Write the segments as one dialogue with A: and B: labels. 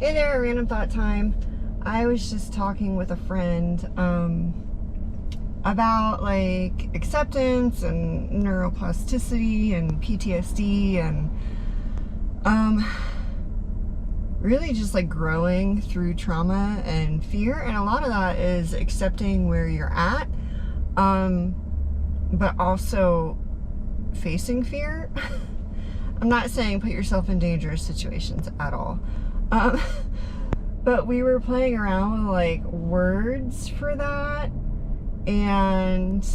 A: Hey there, random thought time. I was just talking with a friend about like acceptance and neuroplasticity and PTSD and really just like growing through trauma and fear. And a lot of that is accepting where you're at, but also facing fear. I'm not saying put yourself in dangerous situations at all. But we were playing around with like words for that, and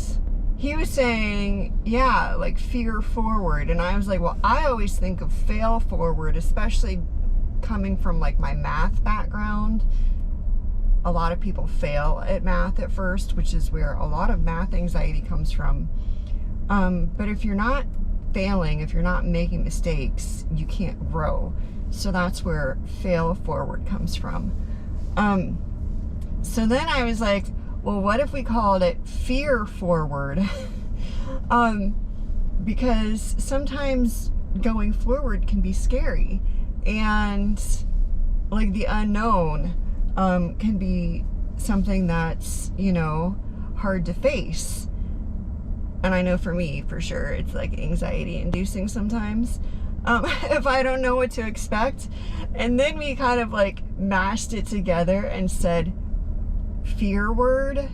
A: he was saying, yeah, like fear forward. And I was like, well, I always think of fail forward, especially coming from like my math background. A lot of people fail at math at first, which is where a lot of math anxiety comes from. But if you're not failing, if you're not making mistakes, you can't grow. So that's where fail forward comes from. So then I was like, well, what if we called it fear forward? Because sometimes going forward can be scary, and like the unknown can be something that's, you know, hard to face. And I know for me, for sure, it's like anxiety inducing sometimes. If I don't know what to expect. And then we kind of like mashed it together and said fear word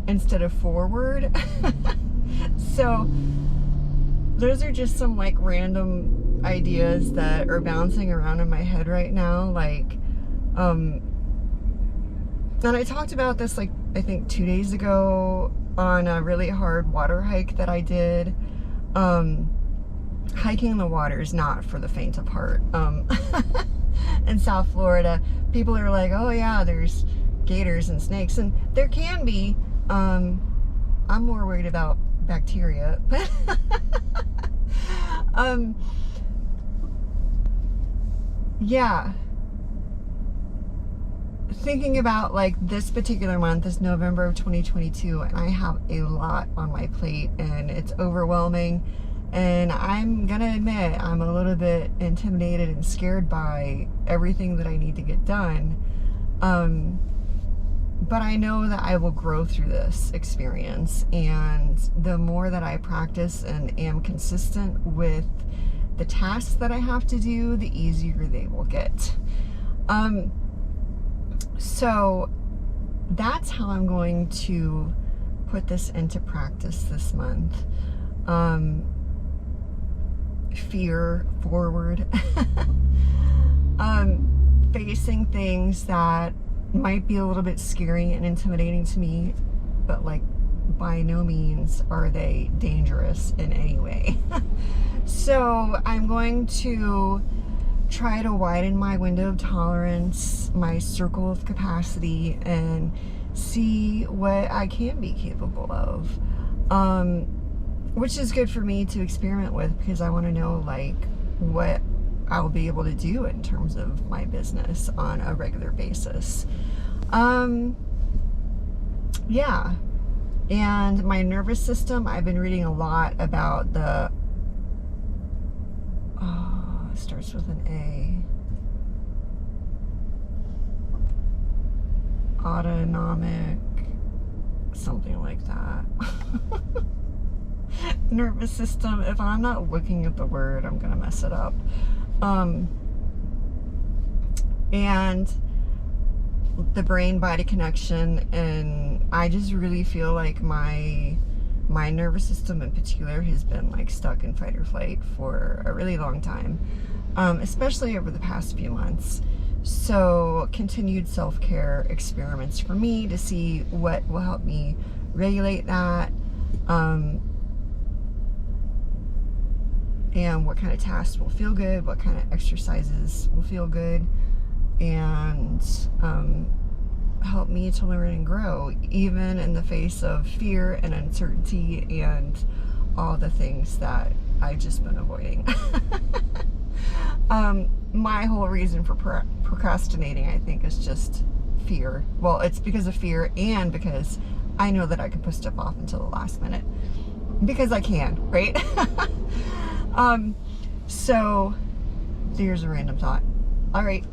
A: instead of forward. So those are just some like random ideas that are bouncing around in my head right now. Like, and I talked about this like, I think 2 days ago on a really hard water hike that I did. Hiking the water is not for the faint of heart. In South Florida, people are like, oh yeah, there's gators and snakes, and there can be. I'm more worried about bacteria, but yeah, thinking about like this particular month is November of 2022, and I have a lot on my plate and it's overwhelming. And I'm gonna admit, I'm a little bit intimidated and scared by everything that I need to get done. But I know that I will grow through this experience. And the more that I practice and am consistent with the tasks that I have to do, the easier they will get. So that's how I'm going to put this into practice this month. Fear forward. Facing things that might be a little bit scary and intimidating to me, but like by no means are they dangerous in any way. So I'm going to try to widen my window of tolerance, my circle of capacity, and see what I can be capable of. Which is good for me to experiment with, because I want to know like what I'll be able to do in terms of my business on a regular basis. Yeah. And my nervous system, I've been reading a lot about the, it starts with an A. Autonomic, something like that. Nervous system. If I'm not looking at the word, I'm gonna mess it up. And the brain-body connection, and I just really feel like my nervous system in particular has been like stuck in fight or flight for a really long time, especially over the past few months. So continued self-care experiments for me to see what will help me regulate that, and what kind of tasks will feel good, what kind of exercises will feel good, and help me to learn and grow, even in the face of fear and uncertainty and all the things that I've just been avoiding. My whole reason for procrastinating, I think, is just fear. Well, it's because of fear, and because I know that I can put stuff off until the last minute. Because I can, right? So there's a random thought. All right.